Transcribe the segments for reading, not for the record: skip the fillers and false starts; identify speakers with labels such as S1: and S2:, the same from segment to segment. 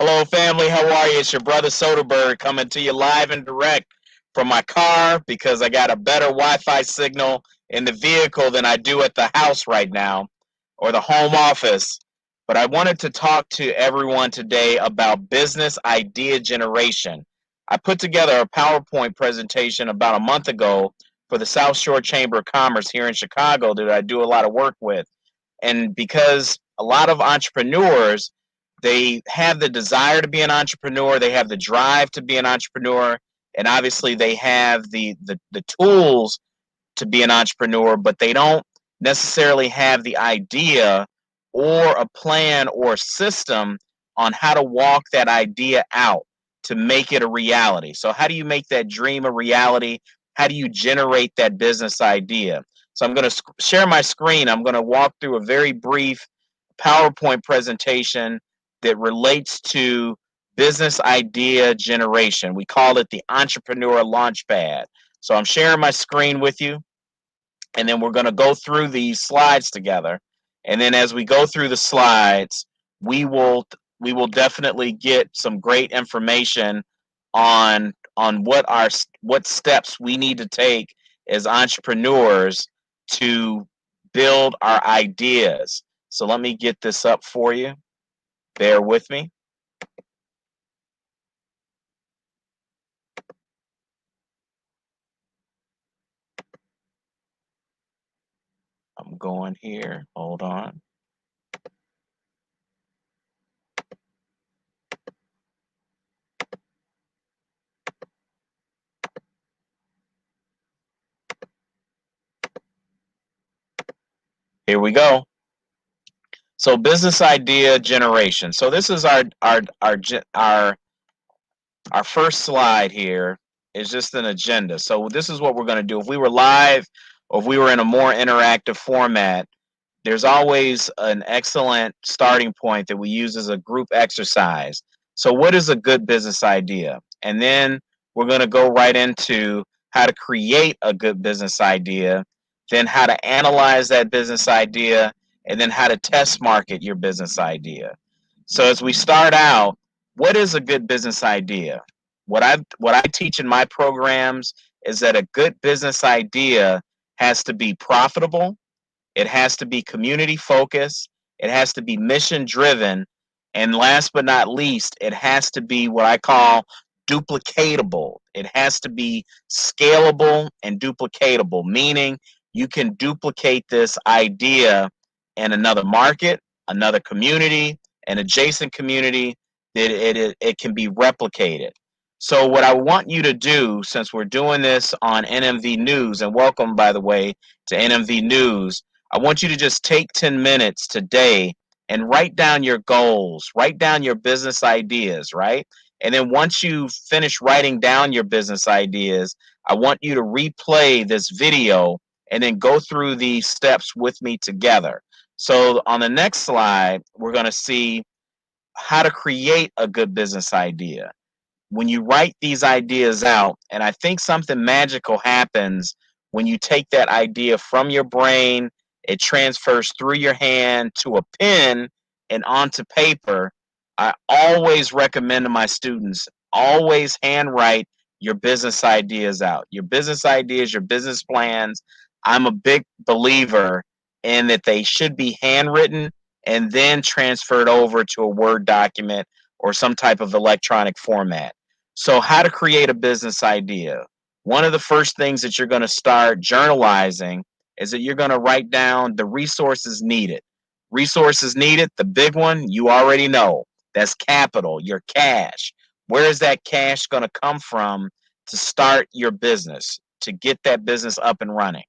S1: Hello, family. How are you? It's your brother Soderbergh coming to you live and direct from my car because I got a better Wi-Fi signal in the vehicle than I do at the house right now or the home office. But I wanted to talk to everyone today about business idea generation. I put together a PowerPoint presentation about a month ago for the South Shore Chamber of Commerce here in Chicago that I do a lot of work with. And because a lot of entrepreneurs, they have the desire to be an entrepreneur, they have the drive to be an entrepreneur, and obviously they have the tools to be an entrepreneur, but they don't necessarily have the idea or a plan or a system on how to walk that idea out to make it a reality. So, how do you make that dream a reality? How do you generate that business idea? So, I'm going to share my screen. I'm going to walk through a very brief PowerPoint presentation that relates to business idea generation. We call it the Entrepreneur Launchpad. So, I'm sharing my screen with you, and then we're going to go through these slides together. And then as we go through the slides, we will we will definitely get some great information on what steps we need to take as entrepreneurs to build our ideas. So let me get this up for you. Bear with me. I'm going here. Hold on. Here we go. So business idea generation. So this is our first slide here is just an agenda. So this is what we're going to do. If we were live or if we were in a more interactive format, there's always an excellent starting point that we use as a group exercise. So what is a good business idea? And then we're going to go right into how to create a good business idea, then how to analyze that business idea, and then how to test market your business idea. So as we start out, what is a good business idea? What I teach in my programs is that a good business idea has to be profitable, it has to be community focused, it has to be mission driven, and last but not least, it has to be what I call duplicatable. It has to be scalable and duplicatable, meaning you can duplicate this idea in another market, another community, an adjacent community, that it can be replicated. So, what I want you to do, since we're doing this on NMV News, and welcome, by the way, to NMV News, I want you to just take 10 minutes today and write down your goals, write down your business ideas, right? And then once you finish writing down your business ideas, I want you to replay this video and then go through these steps with me together. So on the next slide, we're going to see how to create a good business idea. When you write these ideas out, and I think something magical happens when you take that idea from your brain, it transfers through your hand to a pen and onto paper. I always recommend to my students, always handwrite your business ideas out. Your business ideas, your business plans. I'm a big believer in that they should be handwritten and then transferred over to a Word document or some type of electronic format. So, how to create a business idea. One of the first things that you're going to start journalizing is that you're going to write down the resources needed. Resources needed, the big one, you already know. That's capital, your cash. Where is that cash going to come from to start your business, to get that business up and running?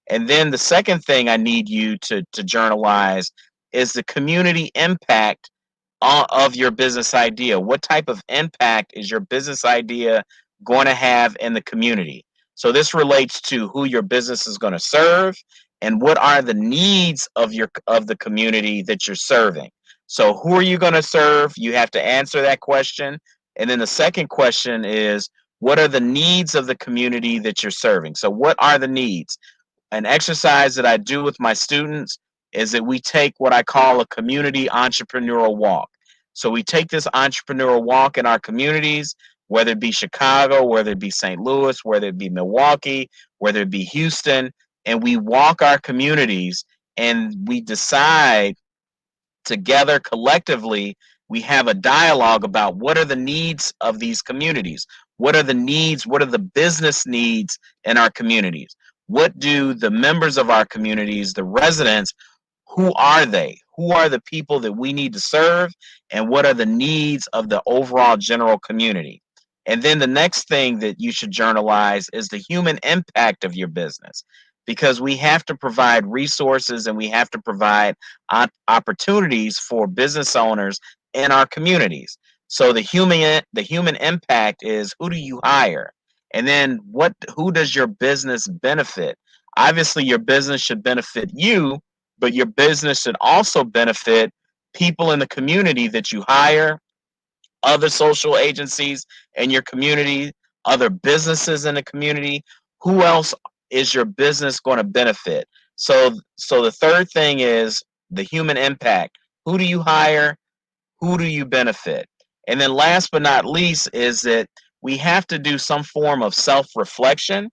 S1: And then the second thing I need you to journalize is the community impact of your business idea. What type of impact is your business idea going to have in the community? So this relates to who your business is going to serve and what are the needs of the community that you're serving. So who are you going to serve? You have to answer that question. And then the second question is, what are the needs of the community that you're serving? So what are the needs? An exercise that I do with my students is that we take what I call a community entrepreneurial walk. So we take this entrepreneurial walk in our communities, whether it be Chicago, whether it be St. Louis, whether it be Milwaukee, whether it be Houston, and we walk our communities and we decide together collectively, we have a dialogue about what are the needs of these communities. What are the needs? What are the business needs in our communities? What do the members of our communities, the residents, who are they? Who are the people that we need to serve? And what are the needs of the overall general community? And then the next thing that you should journalize is the human impact of your business, because we have to provide resources and we have to provide opportunities for business owners in our communities. So the human impact is, who do you hire? And then who does your business benefit? Obviously your business should benefit you, but your business should also benefit people in the community that you hire, other social agencies in your community, other businesses in the community. Who else is your business going to benefit? So the third thing is the human impact. Who do you hire? Who do you benefit? And then last but not least is that we have to do some form of self-reflection.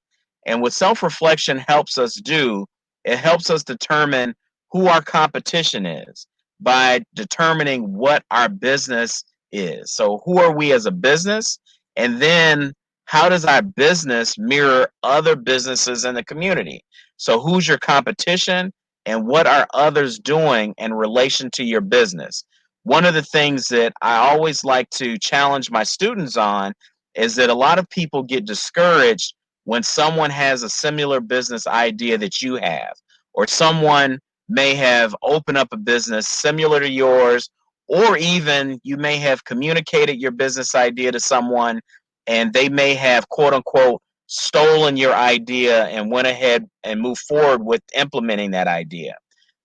S1: And what self-reflection helps us do, it helps us determine who our competition is by determining what our business is. So who are we as a business? And then how does our business mirror other businesses in the community? So who's your competition and what are others doing in relation to your business? One of the things that I always like to challenge my students on is that a lot of people get discouraged when someone has a similar business idea that you have, or someone may have opened up a business similar to yours, or even you may have communicated your business idea to someone and they may have, quote unquote, stolen your idea and went ahead and moved forward with implementing that idea.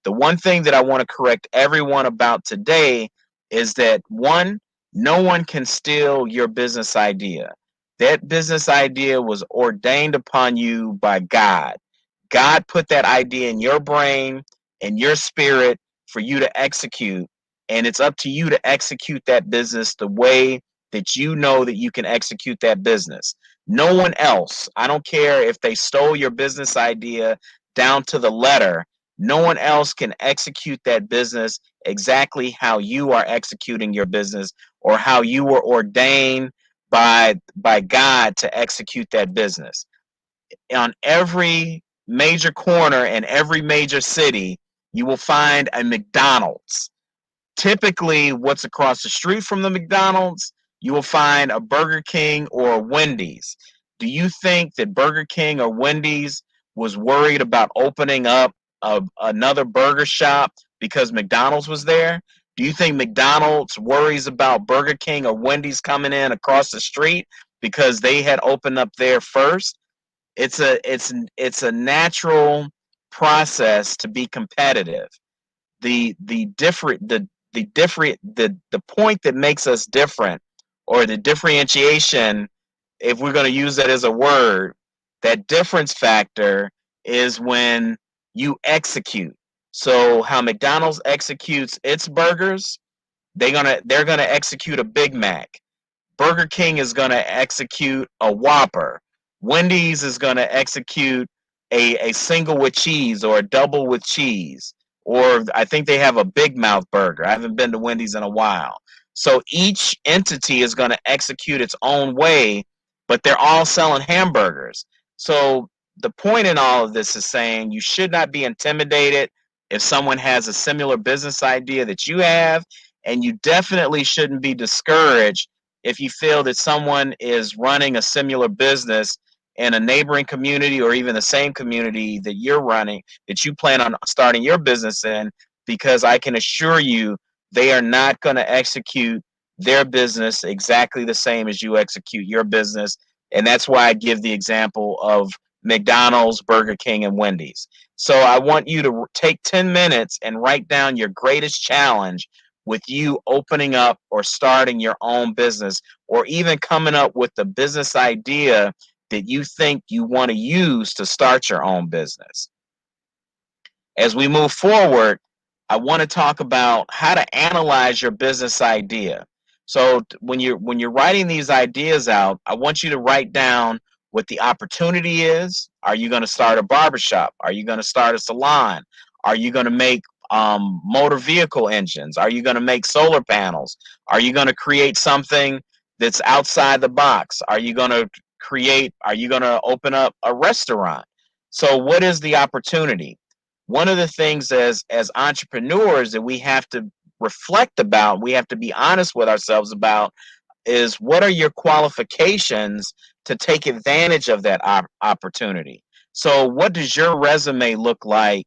S1: The one thing that I want to correct everyone about today is that, one, no one can steal your business idea. That business idea was ordained upon you by God. God put that idea in your brain and your spirit for you to execute. And it's up to you to execute that business the way that you know that you can execute that business. No one else, I don't care if they stole your business idea down to the letter, no one else can execute that business exactly how you are executing your business, or how you were ordained by God to execute that business. On every major corner in every major city, you will find a McDonald's. Typically, what's across the street from the McDonald's, you will find a Burger King or a Wendy's. Do you think that Burger King or Wendy's was worried about opening up another burger shop because McDonald's was there? Do you think McDonald's worries about Burger King or Wendy's coming in across the street because they had opened up there first? It's a natural process to be competitive. The point that makes us different, or the differentiation, if we're going to use that as a word, that difference factor is when you execute. So how McDonald's executes its burgers, they're gonna execute a Big Mac. Burger King is going to execute a Whopper. Wendy's is going to execute a single with cheese or a double with cheese. Or I think they have a Big Mouth burger. I haven't been to Wendy's in a while. So each entity is going to execute its own way, but they're all selling hamburgers. So the point in all of this is saying you should not be intimidated if someone has a similar business idea that you have, and you definitely shouldn't be discouraged if you feel that someone is running a similar business in a neighboring community, or even the same community that you're running, that you plan on starting your business in, because I can assure you they are not going to execute their business exactly the same as you execute your business. And that's why I give the example of McDonald's, Burger King, and Wendy's. So I want you to take 10 minutes and write down your greatest challenge with you opening up or starting your own business, or even coming up with the business idea that you think you want to use to start your own business. As we move forward, I want to talk about how to analyze your business idea. So when you're writing these ideas out, I want you to write down what the opportunity is. Are you going to start a barbershop? Are you going to start a salon? Are you going to make motor vehicle engines? Are you going to make solar panels? Are you going to create something that's outside the box? Are you going to open up a restaurant? So what is the opportunity? One of the things as entrepreneurs that we have to reflect about, we have to be honest with ourselves about, is what are your qualifications to take advantage of that opportunity? So, what does your resume look like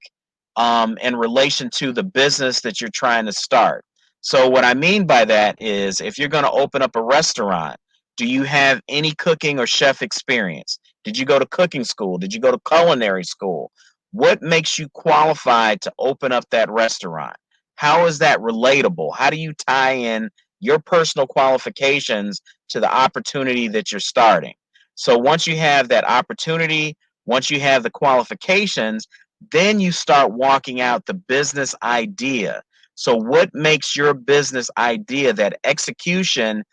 S1: in relation to the business that you're trying to start? So, what I mean by that is if you're going to open up a restaurant, do you have any cooking or chef experience? Did you go to cooking school? Did you go to culinary school? What makes you qualified to open up that restaurant? How is that relatable? How do you tie in your personal qualifications to the opportunity that you're starting? So once you have that opportunity, once you have the qualifications, then you start walking out the business idea. So what makes your business idea, that execution,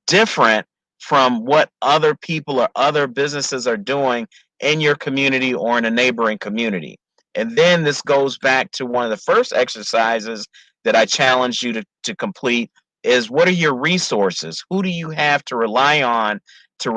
S1: different from what other people or other businesses are doing in your community or in a neighboring community? And then this goes back to one of the first exercises that I challenge you to complete is what are your resources? Who do you have to rely on to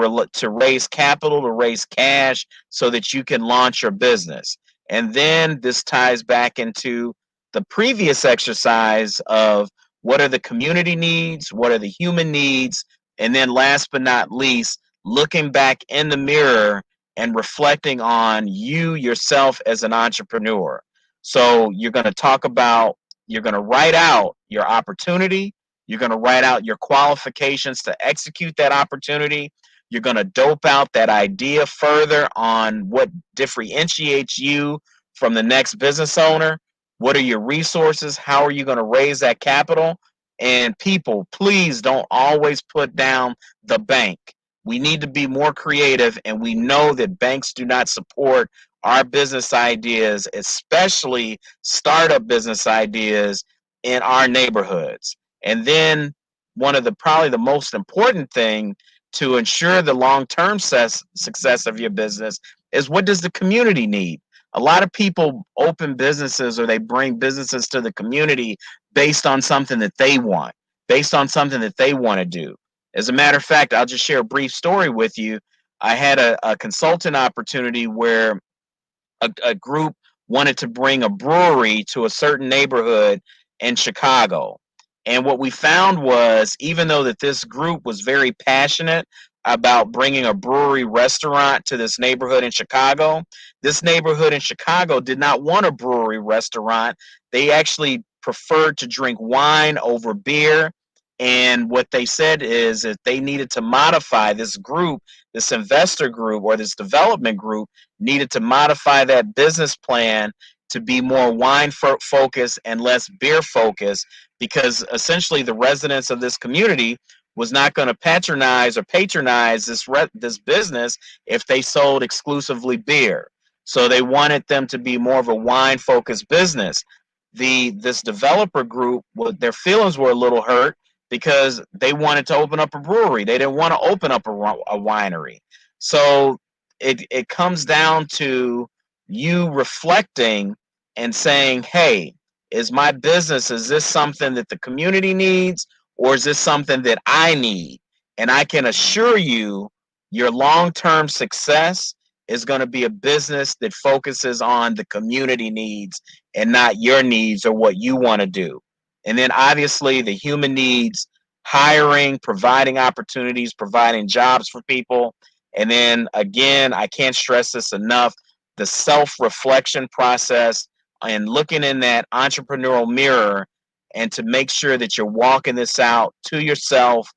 S1: raise capital, to raise cash so that you can launch your business? And then this ties back into the previous exercise of what are the community needs? What are the human needs? And then last but not least, looking back in the mirror and reflecting on you yourself as an entrepreneur. So you're going to write out your opportunity. You're going to write out your qualifications to execute that opportunity. You're going to dope out that idea further on what differentiates you from the next business owner. What are your resources? How are you going to raise that capital? And people, please don't always put down the bank. We need to be more creative, and we know that banks do not support our business ideas, especially startup business ideas in our neighborhoods. And then one of the probably the most important thing to ensure the long-term success of your business is what does the community need? A lot of people open businesses or they bring businesses to the community based on something that they want, based on something that they want to do. As a matter of fact, I'll just share a brief story with you. I had a consultant opportunity where a group wanted to bring a brewery to a certain neighborhood in Chicago. And what we found was, even though that this group was very passionate about bringing a brewery restaurant to this neighborhood in Chicago did not want a brewery restaurant. They actually preferred to drink wine over beer. And what they said is that they needed to modify this investor group or this development group needed to modify that business plan to be more wine focused and less beer focused, because essentially the residents of this community was not going to patronize this business if they sold exclusively beer. So they wanted them to be more of a wine focused business. This developer group, their feelings were a little hurt because they wanted to open up a brewery. They didn't want to open up a winery. So it comes down to you reflecting and saying, hey, is this something that the community needs, or is this something that I need? And I can assure you your long-term success is going to be a business that focuses on the community needs and not your needs or what you want to do. And then obviously the human needs, hiring, providing opportunities, providing jobs for people. And then again, I can't stress this enough, the self-reflection process and looking in that entrepreneurial mirror and to make sure that you're walking this out to yourself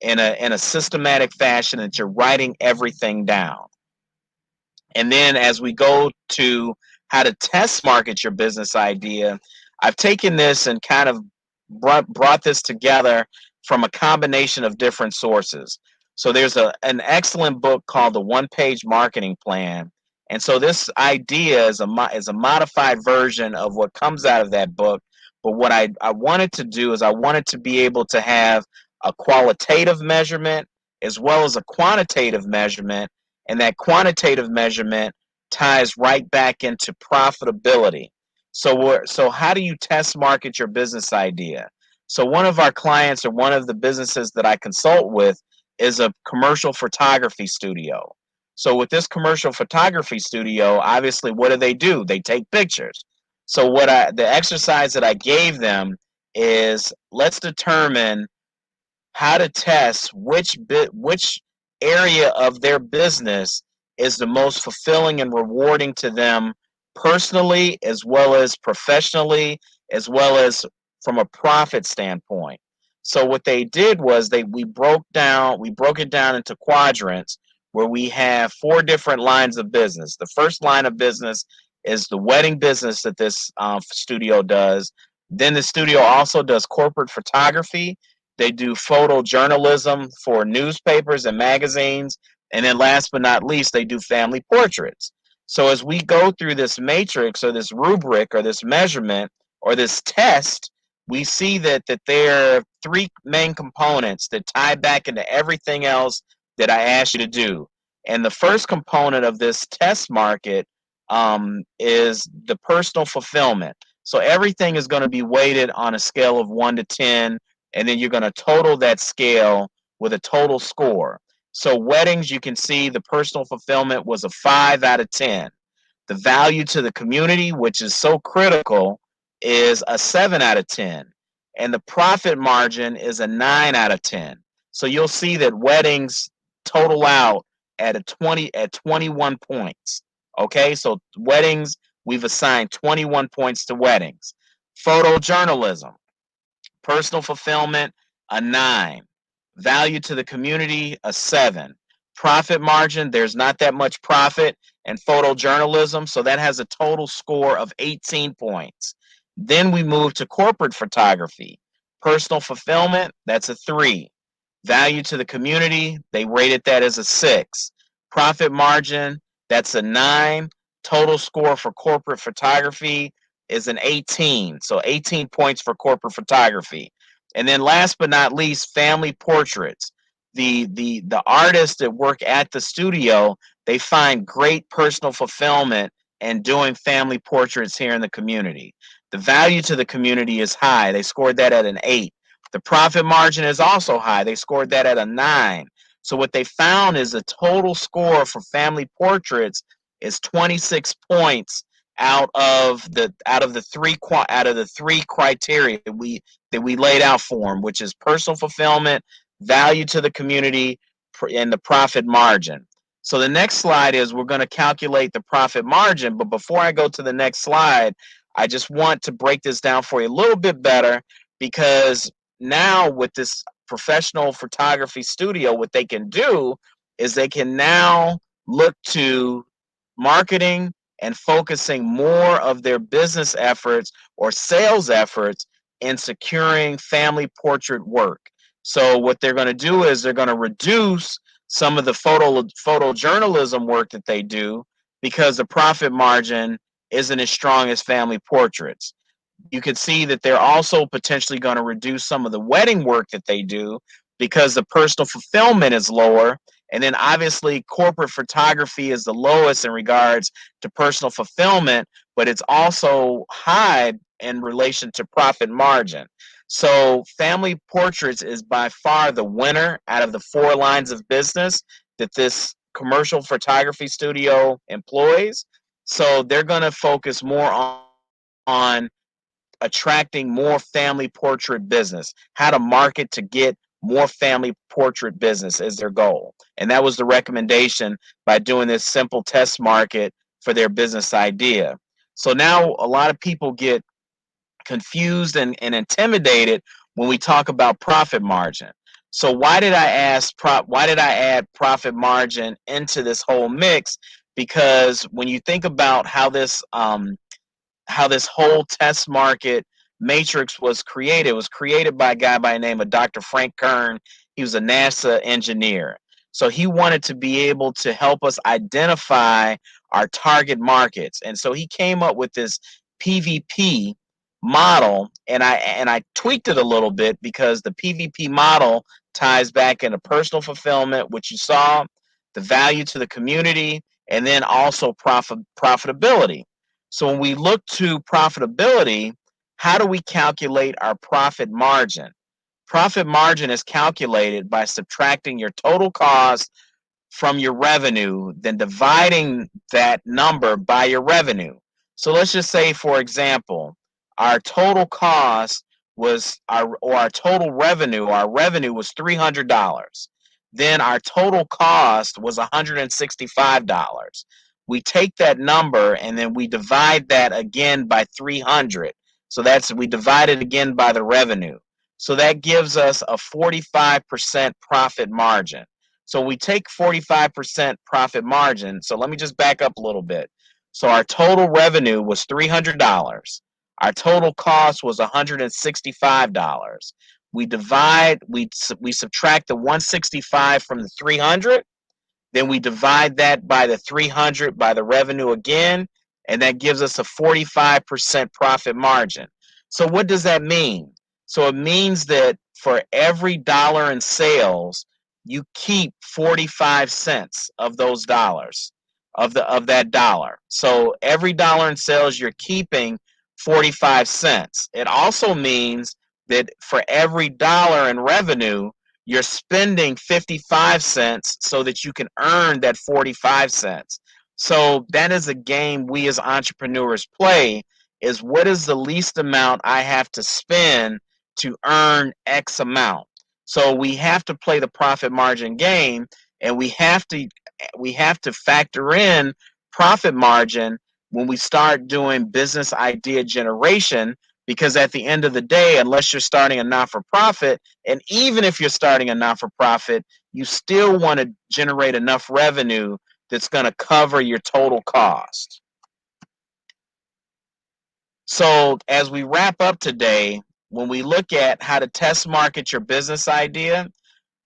S1: in a systematic fashion, that you're writing everything down. And then as we go to how to test market your business idea, I've taken this and kind of brought this together from a combination of different sources. So there's an excellent book called The One Page Marketing Plan. And so this idea is a modified version of what comes out of that book. But what I wanted to do is I wanted to be able to have a qualitative measurement as well as a quantitative measurement, and that quantitative measurement ties right back into profitability. So how do you test market your business idea? So one of our clients, or one of the businesses that I consult with, is a commercial photography studio. So with this commercial photography studio, obviously, what do? They take pictures. So the exercise that I gave them is, let's determine how to test which area of their business is the most fulfilling and rewarding to them personally, as well as professionally, as well as from a profit standpoint. So what they did was we broke it down into quadrants where we have four different lines of business. The first line of business is the wedding business that this studio does. Then the studio also does corporate photography. They do photojournalism for newspapers and magazines. And then last but not least, they do family portraits. So as we go through this matrix, or this rubric, or this measurement, or this test, we see that there are three main components that tie back into everything else that I asked you to do. And the first component of this test market is the personal fulfillment. So everything is going to be weighted on a scale of 1 to 10, and then you're going to total that scale with a total score. So weddings, you can see the personal fulfillment was a 5 out of 10. The value to the community, which is so critical, is a 7 out of 10. And the profit margin is a 9 out of 10. So you'll see that weddings total out at 21 points. Okay, so weddings, we've assigned 21 points to weddings. Photojournalism, personal fulfillment, a 9. Value to the community, a 7. Profit margin, there's not that much profit in photojournalism, so that has a total score of 18 points. Then we move to corporate photography. Personal fulfillment, that's a 3. Value to the community, they rated that as a 6. Profit margin, that's a 9. Total score for corporate photography is an 18. So 18 points for corporate photography. And then last but not least, family portraits. The artists that work at the studio, they find great personal fulfillment in doing family portraits here in the community. The value to the community is high. They scored that at an 8. The profit margin is also high. They scored that at a 9. So what they found is the total score for family portraits is 26 points out of the three criteria that we laid out for them, which is personal fulfillment, value to the community, and the profit margin. So the next slide is, we're going to calculate the profit margin. But before I go to the next slide, I just want to break this down for you a little bit better, because now with this professional photography studio, what they can do is they can now look to marketing and focusing more of their business efforts or sales efforts in securing family portrait work. So what they're going to do is they're going to reduce some of the photojournalism work that they do, because the profit margin isn't as strong as family portraits. You could see that they're also potentially going to reduce some of the wedding work that they do, because the personal fulfillment is lower. And then obviously corporate photography is the lowest in regards to personal fulfillment, but it's also high in relation to profit margin. So family portraits is by far the winner out of the four lines of business that this commercial photography studio employs. So they're going to focus more on attracting more family portrait business, how to market to get more family portrait business is their goal. And that was the recommendation by doing this simple test market for their business idea. So now a lot of people get confused and intimidated when we talk about profit margin. So why did I add profit margin into this whole mix? Because when you think about how this whole test market matrix was created. It was created by a guy by the name of Dr. Frank Kern. He was a NASA engineer. So he wanted to be able to help us identify our target markets. And so he came up with this PVP model, and I tweaked it a little bit because the PVP model ties back into personal fulfillment, which you saw, the value to the community, and then also profitability. So when we look to profitability, how do we calculate our profit margin? Profit margin is calculated by subtracting your total cost from your revenue, then dividing that number by your revenue. So let's just say, for example, our total cost was our total revenue, our revenue was $300. Then our total cost was $165. We take that number and then we divide that again by 300. So we divide it again by the revenue. So that gives us a 45% profit margin. So we take 45% profit margin. So let me just back up a little bit. So our total revenue was $300. Our total cost was $165. We subtract the 165 from the 300. Then we divide that by the 300 by the revenue again, and that gives us a 45% profit margin. So what does that mean? So it means that for every dollar in sales, you keep 45 cents of those dollars, of that dollar. So every dollar in sales, you're keeping 45 cents. It also means that for every dollar in revenue, you're spending 55 cents so that you can earn that 45 cents. So that is a game we as entrepreneurs play, is what is the least amount I have to spend to earn X amount. So we have to play the profit margin game, and we have to factor in profit margin when we start doing business idea generation, because at the end of the day, unless you're starting a not-for-profit, and even if you're starting a not-for-profit, you still want to generate enough revenue that's going to cover your total cost. So as we wrap up today, when we look at how to test market your business idea,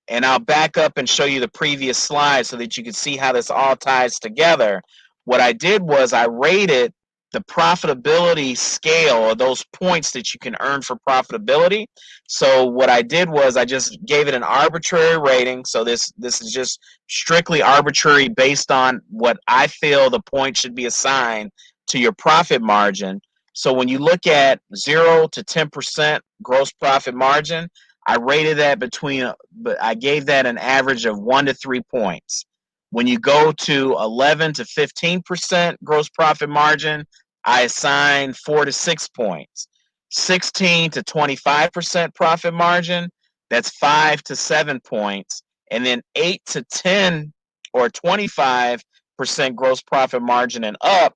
S1: and I'll back up and show you the previous slide so that you can see how this all ties together. What I did was I rated the profitability scale, or those points that you can earn for profitability. So what I did was I just gave it an arbitrary rating. So this is just strictly arbitrary based on what I feel the point should be assigned to your profit margin. So when you look at 0 to 10% gross profit margin, I rated that but I gave that an average of 1 to 3 points. When you go to 11 to 15% gross profit margin, I assign 4 to 6 points. 16 to 25% profit margin, that's 5 to 7 points. And then 8 to 10 or 25% gross profit margin and up,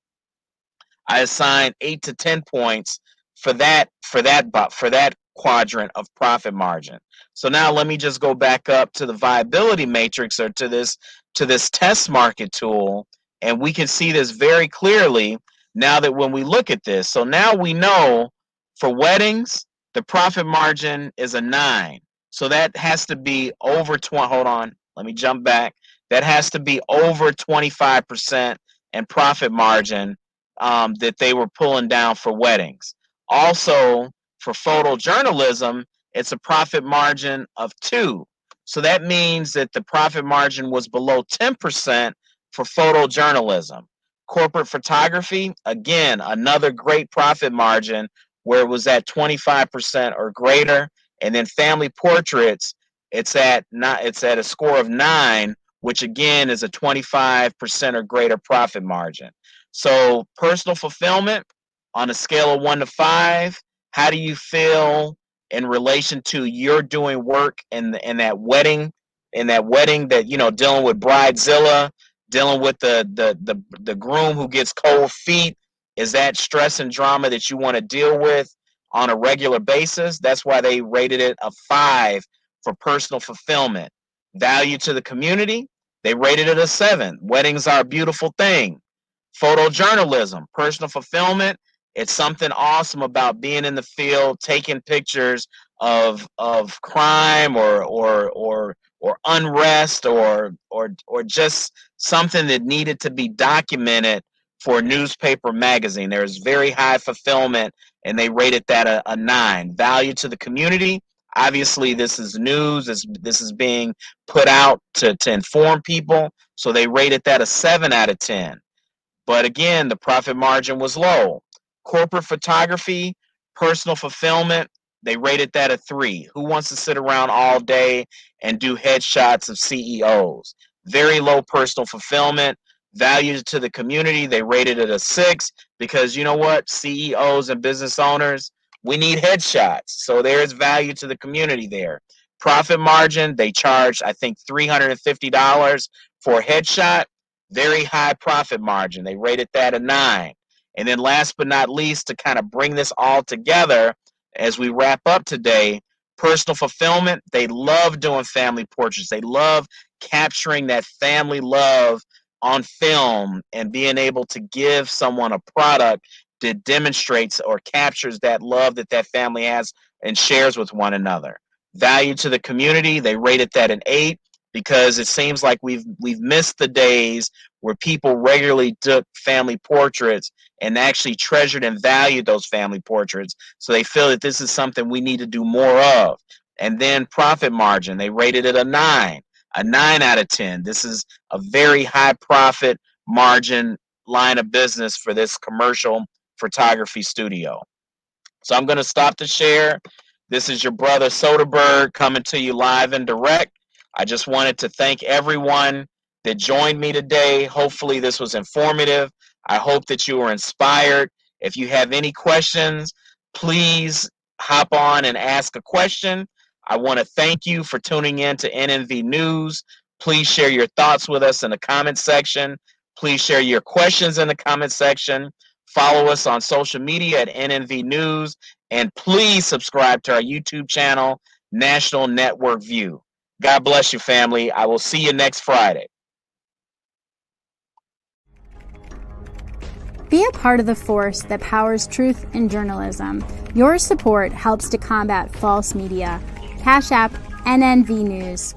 S1: I assign 8 to 10 points for that quadrant of profit margin. So now let me just go back up to the viability matrix, or to this test market tool, and we can see this very clearly now that when we look at this. So now we know for weddings, the profit margin is a 9. So that has to be over 20. Hold on, let me jump back. That has to be over 25% in profit margin that they were pulling down for weddings. Also, for photojournalism, it's a profit margin of 2. So that means that the profit margin was below 10% for photojournalism. Corporate photography, again, another great profit margin where it was at 25% or greater. And then family portraits, it's at a score of 9, which again is a 25% or greater profit margin. So personal fulfillment, on a scale of 1 to 5, how do you feel in relation to you're doing work in that wedding, that, dealing with bridezilla, dealing with the groom who gets cold feet? Is that stress and drama that you want to deal with on a regular basis? That's why they rated it a 5 for personal fulfillment. Value to the community, they rated it a 7. Weddings are a beautiful thing. Photojournalism, personal fulfillment, it's something awesome about being in the field, taking pictures of crime or unrest or just something that needed to be documented for a newspaper magazine. There's very high fulfillment, and they rated that a 9. Value to the community. Obviously, this is news. This is being put out to inform people, so they rated that a 7 out of 10. But again, the profit margin was low. Corporate photography, personal fulfillment, they rated that a 3. Who wants to sit around all day and do headshots of CEOs? Very low personal fulfillment. Value to the community, they rated it a 6 because you know what? CEOs and business owners, we need headshots. So there's value to the community there. Profit margin, they charged, I think, $350 for a headshot. Very high profit margin. They rated that a 9. And then last but not least, to kind of bring this all together as we wrap up today, personal fulfillment. They love doing family portraits. They love capturing that family love on film and being able to give someone a product that demonstrates or captures that love that that family has and shares with one another. Value to the community. They rated that an 8 because it seems like we've missed the days where people regularly took family portraits and actually treasured and valued those family portraits. So they feel that this is something we need to do more of. And then profit margin, they rated it a 9 out of 10. This is a very high profit margin line of business for this commercial photography studio. So I'm going to stop the share. This is your brother Soderbergh coming to you live and direct. I just wanted to thank everyone that joined me today. Hopefully this was informative. I hope that you were inspired. If you have any questions, please hop on and ask a question. I want to thank you for tuning in to NNV News. Please share your thoughts with us in the comment section. Please share your questions in the comment section. Follow us on social media at NNV News. And please subscribe to our YouTube channel, National Network View. God bless you, family. I will see you next Friday.
S2: Be a part of the force that powers truth in journalism. Your support helps to combat false media. Cash App NNV News.